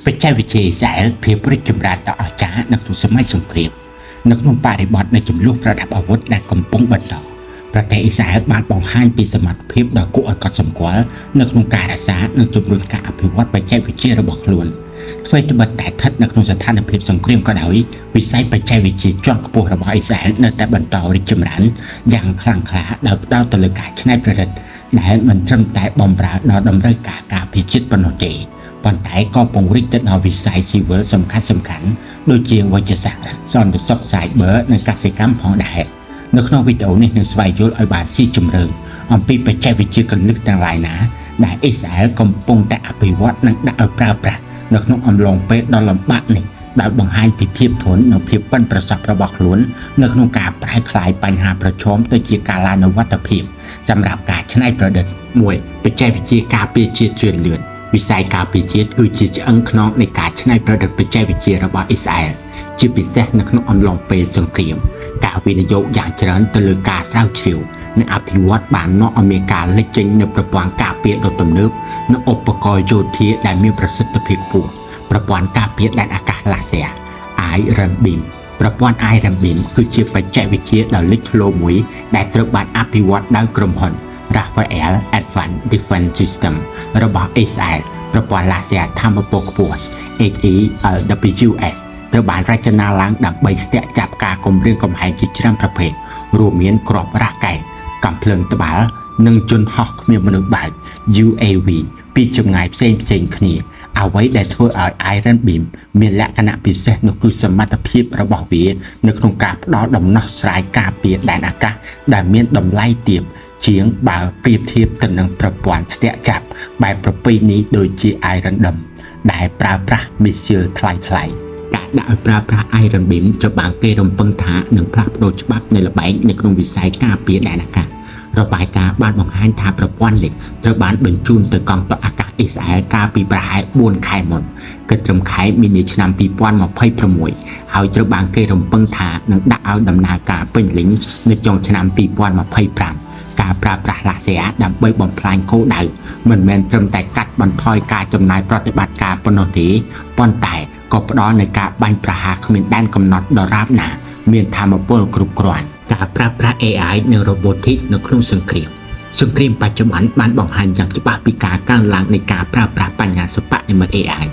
បច្ចេកវិទ្យាអ៊ីស្រាអែលភាពរីកចម្រើនដ៏អស្ចារ្យនៅក្នុងសម័យសង្គ្រាមនៅក្នុងបរិបទនៃចំនួនប្រដាប់អាវុធដែលកំពុងបន្តប្រទេសអ៊ីស្រាអែលបានបង្ហាញពីសមត្ថភាពដ៏គួរឲ្យកត់សម្គាល់នៅក្នុងការរក្សានិងជំរុញការអភិវឌ្ឍបច្ចេកវិទ្យារបស់ខ្លួនអ្វីត្បិតតែស្ថិតនៅក្នុងស្ថានភាពសង្គ្រាមក៏ដោយវិស័យបច្ចេកវិទ្យាជាន់ខ្ពស់របស់អ៊ីស្រាអែលនៅតែបន្តរីកចម្រើនយ៉ាងខ្លាំងក្លាដោយផ្ដោតទៅលើការច្នៃប្រឌិតដែលមិនត្រឹមតែបម្រើដល់តម្រូវការការពារជាតិប៉ុណ្ណោះទេប៉ុន្តែក៏ពង្រីកទៅដល់វិស័យស៊ីវិលសំខាន់ៗដូចជាវិទ្យាសាស្ត្រសន្តិសុខ Cyber និងកសិកម្មផងដែរនៅក្នុងវីដេអូនេះនឹងស្វែងយល់ឲ្យបានស៊ីជម្រៅអំពីបច្ចេកវិទ្យាគន្លឹះទាំងឡាយណាដែលអ៊ីស្រាអែលកំពុងតែអភិវឌ្ឍនិងដាក់ឲ្យប្រើប្រាស់នៅក្នុងអំឡុងពេលដ៏លំបាកនេះដោយបង្ហាញពីភាពធន់និងភាពប៉ិនប្រសប់របស់ខ្លួននៅក្នុងការប្រែក្លាយបញ្ហាប្រឈមទៅជាការឡើងនូវវត្ថុភាពសម្រាប់ការច្នៃប្រឌិតមួយបច្ចេកវិទ្យាការពារជាតិជឿនលឿនវិស័យការពារជាតិគឺជាឆ្អឹងខ្នងនៃការច្នៃប្រឌិតបច្ចេកវិទ្យារបស់អ៊ីស្រាអែលជាពិសេសនៅក្នុងអំឡុងពេលសង្គ្រាមការវិនិយោគយ៉ាងច្រើនទៅលើការស្រាវជ្រាវនិងអភិវឌ្ឍបាននាំឲ្យមានការលេចចេញនូវប្រព័ន្ធការពារដ៏ទំនើបនិងឧបករណ៍យោធាដែលមានប្រសិទ្ធភាពខ្ពស់ប្រព័ន្ធការពារដែនអាកាសឡាស៊ែរ Iron Beam ប្រព័ន្ធ Iron Beam គឺជាបច្ចេកវិទ្យាដ៏លេចធ្លោមួយដែលត្រូវបានអភិវឌ្ឍដោយក្រុមហ៊ុន Rafael Advanced Defense System របស់អ៊ីស្រាអែលប្រព័ន្ធឡាស៊ែរថាមពលខ្ពស់ HELWS ត្រូវបានរចនាឡើងដើម្បីស្ទាក់ចាប់ការគំរាមកំហែងជាច្រើនប្រភេទរួមមានគ្រាប់រ៉ាកែតកាំភ្លើងត្បាល់និងយន្តហោះគ្មានមនុស្សបើក UAV ពីចម្ងាយផ្សេងៗគ្នាអ្វីដែលធ្វើឲ្យ Iron Beam មានលក្ខណៈពិសេសនោះគឺសមត្ថភាពរបស់វានៅក្នុងការផ្ដល់ដំណោះស្រាយការពារដែនអាកាសដែលមានតម្លៃទាបជាងបើប្រៀបធៀបទៅនឹងប្រព័ន្ធស្ទាក់ចាប់បែបប្រពៃណីដូចជា Iron Dome ដែលប្រើប្រាស់មីស៊ីលថ្លៃៗការដាក់ឲ្យប្រើប្រាស់ Iron Beam ត្រូវបានគេរំពឹងថានឹងផ្លាស់ប្ដូរច្បាប់នៃល្បែងនៅក្នុងវិស័យការពារដែនអាកាសរបាយការណ៍បានបង្ហាញថាប្រព័ន្ធនេះត្រូវបានបញ្ជូនទៅកងទ័ពអាកាសអ៊ីស្រាអែលកាលពីប្រហែល4ខែមុនគិតត្រឹមខែមីនាឆ្នាំ2026ហើយត្រូវបានគេរំពឹងថានឹងដាក់ឲ្យដំណើរការពេញលេញនៅចុងឆ្នាំ2025ការប្រើប្រាស់ឡាស៊ែរដើម្បីបំផ្លាញគោលដៅមិនមែនត្រឹមតែកាត់បន្ថយការចំណាយប្រតិបត្តិការប៉ុណ្ណោះទេប៉ុន្តែក៏ផ្ដល់នូវការបាញ់ប្រហារគ្មានដែនកំណត់ដរាបណាមានថាមពលគ្រប់គ្រាន់ការប្រើប្រាស់ AI និង Robotics នៅក្នុងសង្គ្រាមបច្ចុប្បន្នបានបង្ហាញយ៉ាងច្បាស់ពីការកើនឡើងនៃការប្រើប្រាស់បញ្ញាសិប្បនិម្មិត AI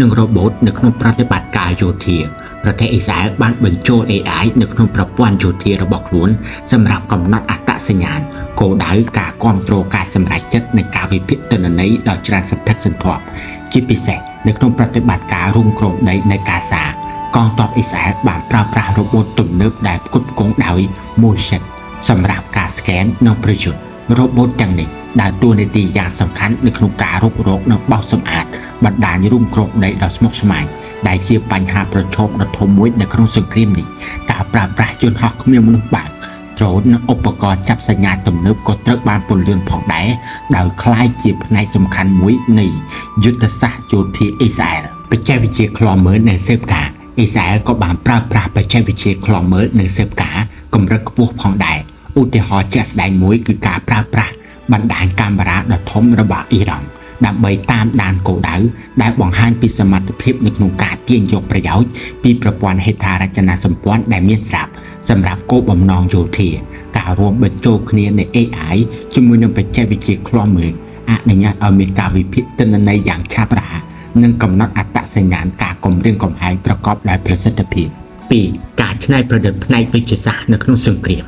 និង Robot នៅក្នុងប្រតិបត្តិការយោធាប្រទេសអ៊ីស្រាអែលបានបញ្ចូល AI នៅក្នុងប្រព័ន្ធយោធារបស់ខ្លួនសម្រាប់កំណត់អត្តសញ្ញាណគោលដៅការគ្រប់គ្រងការសម្រេចចិត្តនិងការវិភាគទិន្នន័យដ៏ច្រើនសន្ធឹកសន្ធាប់ជាពិសេសនៅក្នុងប្រតិបត្តិការរួមគ្រងដីនៅកាហ្សាកងទ័ពអ៊ីស្រាអែលបានប្រើប្រាស់ Robot ទំនើបដែលផ្គត់ផ្គង់ដោយ Motion សម្រាប់ការ Scan និងប្រយុទ្ធ Robot ទាំងនេះដើរតួនាទីយ៉ាងសំខាន់នៅក្នុងការរុករកនិងបោសសម្អាតបណ្ដាញរួមគ្រងដីដ៏ស្មុគស្មាញដែលជាបញ្ហាប្រឈមដ៏ធំមួយនៅក្នុងសង្គ្រាមនេះការប្រើប្រាស់យន្តហោះគ្មានមនុស្សបើកdrone និងឧបករណ៍ចាប់សញ្ញាទំនើបក៏ត្រូវបានពន្លឿនផងដែរដោយក្លាយជាផ្នែកសំខាន់មួយនៃយុទ្ធសាស្ត្រយោធាអ៊ីស្រាអែលបច្ចេកវិទ្យាឃ្លាំមើលនិងស៊ើបការអ៊ីស្រាអែលក៏បានប្រើប្រាស់បច្ចេកវិទ្យាឃ្លាំមើលនិងស៊ើបការកម្រិតខ្ពស់ផងដែរឧទាហរណ៍ជាក់ស្ដែងមួយគឺការប្រើប្រាស់បណ្ដាញកាមេរ៉ាដ៏ធំរបស់អ៊ីរ៉ង់ដើម្បីតាមដានគោលដៅដែលបង្ហាញពីសមត្ថភាពនៅក្នុងការទាញយកប្រយោជន៍ពីប្រព័ន្ធហេដ្ឋារចនាសម្ព័ន្ធដែលមានស្រាប់សម្រាប់គោលបំណងយោធាការរួមបញ្ចូលគ្នានៃ AI ជាមួយនឹងបច្ចេកវិទ្យាឃ្លាំមើលអនុញ្ញាតឲ្យមានការវិភាគទិន្នន័យយ៉ាងឆាប់រហ័សនិងកំណត់អត្តសញ្ញាណការគំរាមកំហែងប្រកបដោយប្រសិទ្ធភាព 2. ការច្នៃប្រឌិតផ្នែកវិទ្យាសាស្ត្រនៅក្នុងសង្គ្រាម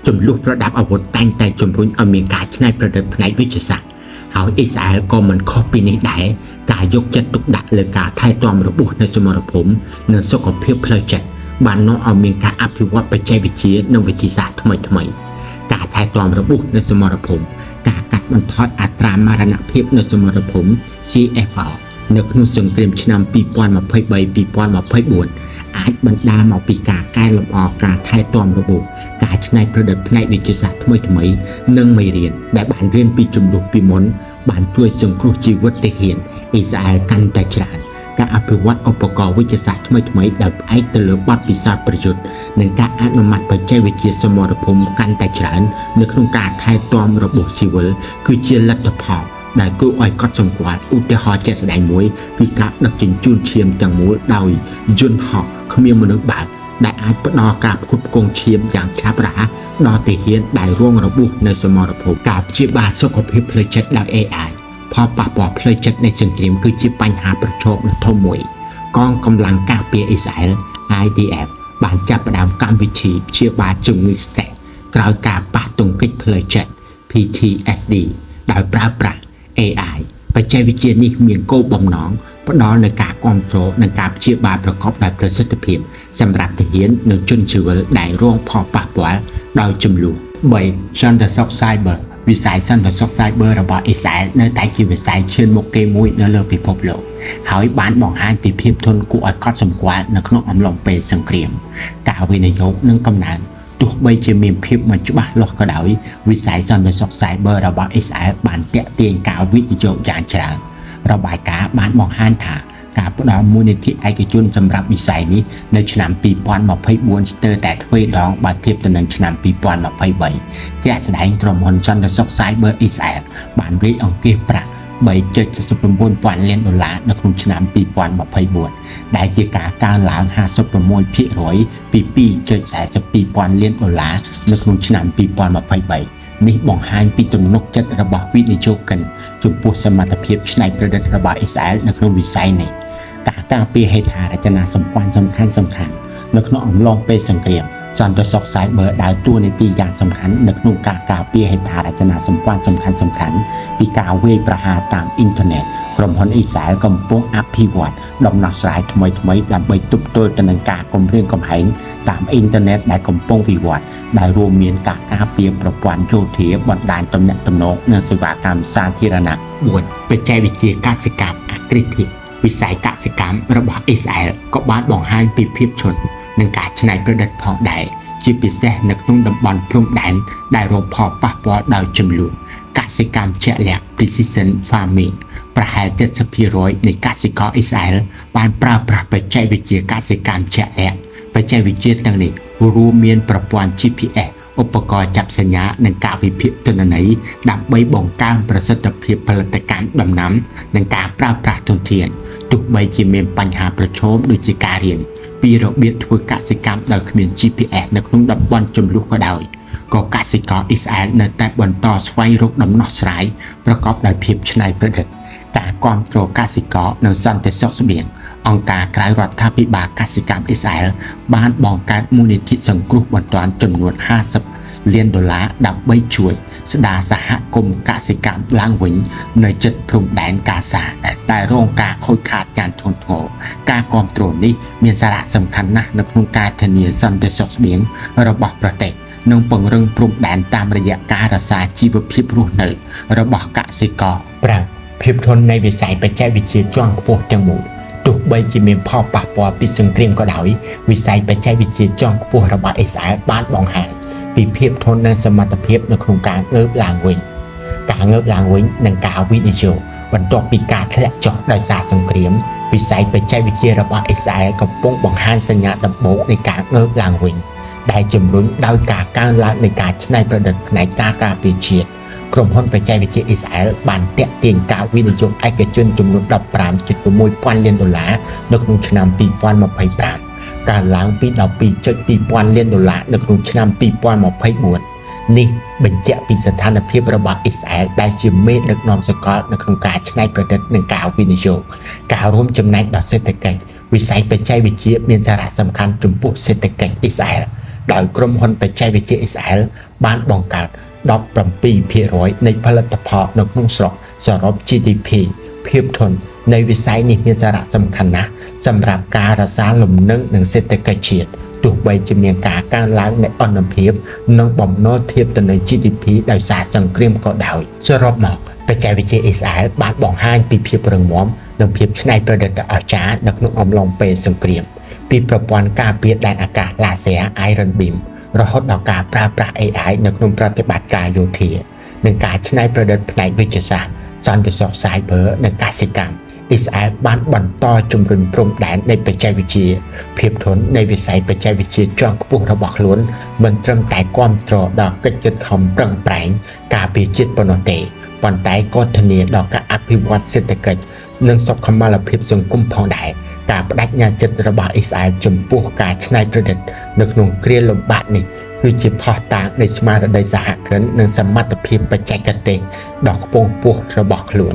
ចំនួនប្រដាប់អាវុធតែងតែជំរុញឲ្យមានការច្នៃប្រឌិតផ្នែកវិទ្យាសាស្ត្រហើយអ៊ីស្រាអែលក៏មិនខុសពីនេះដែរការយកចិត្តទុកដាក់លើការថែទាំរបួសនៅសមរភូមិនិងសុខភាពផ្លូវចិត្តបាននាំឲ្យមានការអភិវឌ្ឍបច្ចេកវិទ្យានិងវិធីសាស្ត្រថ្មីៗការថែទាំរបួសនៅសមរភូមិការកាត់បន្ថយអត្រាមរណភាពនៅសមរភូមិ CFR នៅក្នុងសង្គ្រាមឆ្នាំ2023-2024អាចបណ្ដាលមកពីការកែលម្អការថែទាំរបួសការច្នៃប្រឌិតផ្នែកវិទ្យាសាស្ត្រថ្មីៗនិងមេរៀនដែលបានរៀនពីជំនួសពីមុនបានជួយសង្គ្រោះជីវិតទាហានអ៊ីស្រាអែលកាន់តែច្រើនការអភិវឌ្ឍឧបករណ៍វិទ្យាសាស្ត្រថ្មីៗដែលផ្អែកទៅលើបទពិសោធន៍ប្រយុទ្ធនិងការអនុម័តបច្ចេកវិទ្យាសមរភូមិកាន់តែច្រើននៅក្នុងការថែទាំរបួសស៊ីវិលគឺជាលទ្ធផល ដែលគួរឲ្យកត់សម្គាល់ឧទាហរណ៍ជាក់ស្ដែងមួយគឺការដឹកជញ្ជូនឈាមទាំងមូលដោយយន្តហោះគ្មានមនុស្សបើកដែលអាចផ្ដល់ការផ្គត់ផ្គង់ឈាមយ៉ាងឆាប់រហ័សដល់ទាហានដែលរងរបួសនៅសមរភូមិការព្យាបាលសុខភាពផ្លូវចិត្តដោយ AI ផលប៉ះពាល់ផ្លូវចិត្តនៃសង្គ្រាមគឺជាបញ្ហាប្រឈមដ៏ធំមួយកងកម្លាំងការពារអ៊ីស្រាអែល IDF បានចាប់ផ្ដើមកម្មវិធីព្យាបាលជំងឺ stress ក្រោយការប៉ះទង្គិចផ្លូវចិត្ត PTSD ដោយប្រើប្រាស់ AI បច្ចេកវិទ្យានេះមានគោលបំណងផ្ដល់នូវការគាំទ្រនិងការព្យាបាលប្រកបដោយប្រសិទ្ធភាពសម្រាប់ទាហាននិងជនស៊ីវិលដែលរងផលប៉ះពាល់ដោយចំនួន 3. សន្តិសុខ Cyber វិស័យសន្តិសុខ Cyber របស់អ៊ីស្រាអែលនៅតែជាវិស័យឈានមុខគេមួយនៅលើពិភពលោកហើយបានបង្ហាញពីភាពធន់គួរឲ្យកត់សម្គាល់នៅក្នុងអំឡុងពេលសង្គ្រាមការវិនិយោគនិងកំណើនទោះបីជាមានភាពមិនច្បាស់លាស់ក៏ដោយវិស័យសន្តិសុខ Cyber របស់អ៊ីស្រាអែលបានទាក់ទាញការវិនិយោគយ៉ាងច្រើនរបាយការណ៍បានបង្ហាញថាការផ្ដល់មូលនិធិឯកជនសម្រាប់វិស័យនេះនៅឆ្នាំ2024ស្ទើរតែទ្វេដងបើធៀបទៅនឹងឆ្នាំ2023ជាក់ស្ដែងក្រុមហ៊ុនសន្តិសុខ Cyber អ៊ីស្រាអែលបានរាយអង្គាសប្រាក់$3.79 លាននៅក្នុងឆ្នាំ2024ដែលជាការកើនឡើង 56% ពី$2.42 លាននៅក្នុងឆ្នាំ2023នេះបង្ហាញពីទំនុកចិត្តរបស់វិនិយោគិនចំពោះសមត្ថភាពច្នៃប្រឌិតរបស់អ៊ីស្រាអែលនៅក្នុងវិស័យនេះការការពារហេដ្ឋារចនាសម្ព័ន្ធសំខាន់ៗនៅក្នុងអំឡុងពេលសង្គ្រាមសន្តិសុខ Cyber ដើរតួនាទីយ៉ាងសំខាន់នៅក្នុងការការពារហេដ្ឋារចនាសម្ព័ន្ធសំខាន់ៗពីការវាយប្រហារតាមអ៊ីនធឺណិតក្រុមហ៊ុនអ៊ីស្រាអែលកំពុងអភិវឌ្ឍដំណោះស្រាយថ្មីៗដើម្បីទប់ទល់ទៅនឹងការគំរាមកំហែងតាមអ៊ីនធឺណិតដែលកំពុងវិវត្តដែលរួមមានការការពារប្រព័ន្ធយោធាបណ្ដាញទំនាក់ទំនងនិងសេវាកម្មសាធារណៈ 4. បច្ចេកវិទ្យាកសិកម្មអគ្គិធិវិស័យកសិកម្មរបស់អ៊ីស្រាអែលក៏បានបង្ហាញពីភាពឈុតនិងការច្នៃប្រឌិតផងដែរជាពិសេសនៅក្នុងតំបន់ព្រំដែនដែលរងផលប៉ះពាល់ដោយចំនួនកសិកម្មជាក់លាក់ Precision Farming ប្រហែល 70% នៃកសិករអ៊ីស្រាអែលបានប្រើប្រាស់បច្ចេកវិទ្យាកសិកម្មជាក់លាក់បច្ចេកវិទ្យាទាំងនេះរួមមានប្រព័ន្ធ GPS ឧបករណ៍ចាប់សញ្ញានិងការវិភាគទិន្នន័យដើម្បីបង្កើនប្រសិទ្ធភាពផលិតកម្មដំណាំនិងការប្រើប្រាស់ធនធានទោះបីជាមានបញ្ហាប្រឈមដូចជាការរៀនពីរបៀបធ្វើកសិកម្មដោយគ្មាន GPS នៅក្នុងតំបន់ជម្លោះក៏ដោយក៏កសិករអ៊ីស្រាអែលនៅតែបន្តស្វែងរកដំណោះស្រាយប្រកបដោយភាពច្នៃប្រឌិតការគាំទ្រកសិករនៅសន្តិសុខស្បៀងអង្គការក្រៅរដ្ឋាភិបាលកសិកម្មអ៊ីស្រាអែលបានបង្កើតមូលនិធិសង្គ្រោះបន្ទាន់ចំនួន$50 លានដើម្បីជួយស្ដារសហគមន៍កសិកម្មឡើងវិញនៅជិតព្រំដែនកាហ្សាដែលរងការខូចខាតយ៉ាងធ្ងន់ធ្ងរការគាំទ្រនេះមានសារៈសំខាន់ណាស់នៅក្នុងការធានាសន្តិសុខស្បៀងរបស់ប្រទេសនិងពង្រឹងព្រំដែនតាមរយៈការរក្សាជីវភាពរស់នៅរបស់កសិករ 5. ភាពធន់នៃវិស័យបច្ចេកវិទ្យាជាន់ខ្ពស់ទាំងមូលទោះបីជាមានផលប៉ះពាល់ពីសង្គ្រាមក៏ដោយវិស័យបច្ចេកវិទ្យាជាន់ខ្ពស់របស់អ៊ីស្រាអែលបានបង្ហាញពីភាពធន់និងសមត្ថភាពនៅក្នុងការងើបឡើងវិញនិងការវិនិយោគបន្ទាប់ពីការធ្លាក់ចុះដោយសារសង្គ្រាមវិស័យបច្ចេកវិទ្យារបស់អ៊ីស្រាអែលកំពុងបង្ហាញសញ្ញាដំបូងនៃការងើបឡើងវិញដែលជំរុញដោយការកើនឡើងនៃការច្នៃប្រឌិតផ្នែកការការពារជាតិក្រុមហ៊ុនបច្ចេកវិទ្យាអ៊ីស្រាអែលបានទាក់ទាញការវិនិយោគឯកជនចំនួន$15.6 លាននៅក្នុងឆ្នាំ2025កើនឡើងពី$12.2 លាននៅក្នុងឆ្នាំ2024នេះបញ្ជាក់ពីស្ថានភាពរបស់អ៊ីស្រាអែលដែលជាមេដឹកនាំសកលនៅក្នុងការច្នៃប្រឌិតនិងការវិនិយោគការរួមចំណែកដល់សេដ្ឋកិច្ចវិស័យបច្ចេកវិទ្យាមានសារៈសំខាន់ចំពោះសេដ្ឋកិច្ចអ៊ីស្រាអែលដោយក្រុមហ៊ុនបច្ចេកវិទ្យាអ៊ីស្រាអែលបានបង្កើត17% នៃផលិតផលនៅក្នុងស្រុកសរុប GDP ភាពធន់នៃវិស័យនេះមានសារៈសំខាន់ណាស់សម្រាប់ការរក្សាលំនឹងនិងសេដ្ឋកិច្ចជាតិទោះបីជាមានការកើនឡើងនៃអនុភាពនិងបំណុលធៀបទៅនឹង GDP ដោយសារសង្គ្រាមក៏ដោយសរុបមកបច្ចេកវិទ្យាអ៊ីស្រាអែលបានបង្ហាញពីភាពរឹងមាំនិងភាពច្នៃប្រឌិតដ៏អស្ចារ្យនៅក្នុងអំឡុងពេលសង្គ្រាមពីប្រព័ន្ធការពារដែនអាកាស Laser Iron Beam រហូតដល់ការប្រើប្រាស់ AI នៅក្នុងប្រតិបត្តិការយោធានិងការច្នៃប្រឌិតផ្នែកវិទ្យាសាស្ត្រសន្តិសុខ Cyber និងកសិកម្ម អ៊ីស្រាអែលបានបន្តជំរុញព្រំដែននៃបច្ចេកវិទ្យាភាពធន់នៃវិស័យបច្ចេកវិទ្យាជាន់ខ្ពស់របស់ខ្លួនមិនត្រឹមតែគាំទ្រដល់កិច្ចខិតខំប្រឹងប្រែងការពារជាតិប៉ុណ្ណោះទេប៉ុន្តែក៏ធានាដល់ការអភិវឌ្ឍសេដ្ឋកិច្ចនិងសុខុមាលភាពសង្គមផងដែរការបដិញ្ញាចិត្តរបស់អ៊ីស្រាអែលចំពោះការច្នៃប្រឌិតនៅក្នុងគ្រាលំបាកនេះគឺជាផុសតាងនៃស្មារតីសហគ្រិននិងសមត្ថភាពបច្ចេកទេសដ៏ខ្ពង់ខ្ពស់របស់ខ្លួន